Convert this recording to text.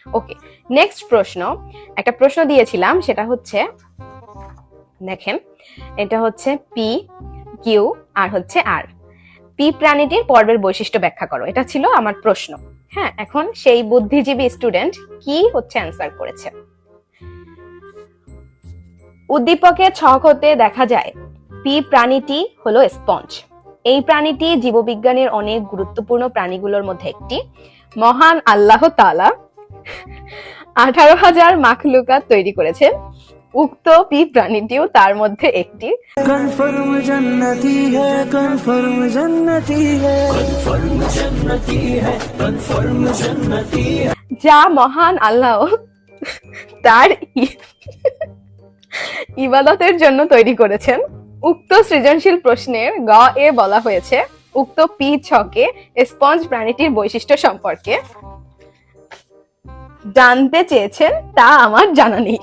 ওকে, next প্রশ্ন। একটা প্রশ্ন দিয়েছিলাম, সেটা হচ্ছে দেখেন, এটা হচ্ছে পি, কিউ আর হচ্ছে আর। পি প্রাণীটির পর্বের বৈশিষ্ট্য ব্যাখ্যা করো, এটা ছিল আমার প্রশ্ন। হ্যাঁ, এখন সেই বুদ্ধিজীবী স্টুডেন্ট কি হচ্ছে অ্যান্সার করেছে। উদ্দীপকের ছক হতে দেখা যায় পি প্রাণীটি হলো স্পঞ্জ। এই প্রাণীটি জীববিজ্ঞানের অনেক গুরুত্বপূর্ণ প্রাণীগুলোর মধ্যে একটি। মহান আল্লাহ তাআলা 18,000 মাখলুকাত তৈরি করেছেন, উক্ত পি প্রাণীটিও তার মধ্যে একটি। কনফার্ম জান্নাতি হ্যায়, কনফার্ম জান্নাতি হ্যায়, কনফার্ম জান্নাতি হ্যায়, কনফার্ম জান্নাতি হ্যায়। যা মহান আল্লাহ তার ইবাদতের জন্য তৈরি করেছেন। উক্ত সৃজনশীল প্রশ্নের গ এ বলা হয়েছে উক্ত পি ছকে স্পঞ্জ প্রাণীটির বৈশিষ্ট্য সম্পর্কে জানতে চেয়েছেন, তা আমার জানা নেই।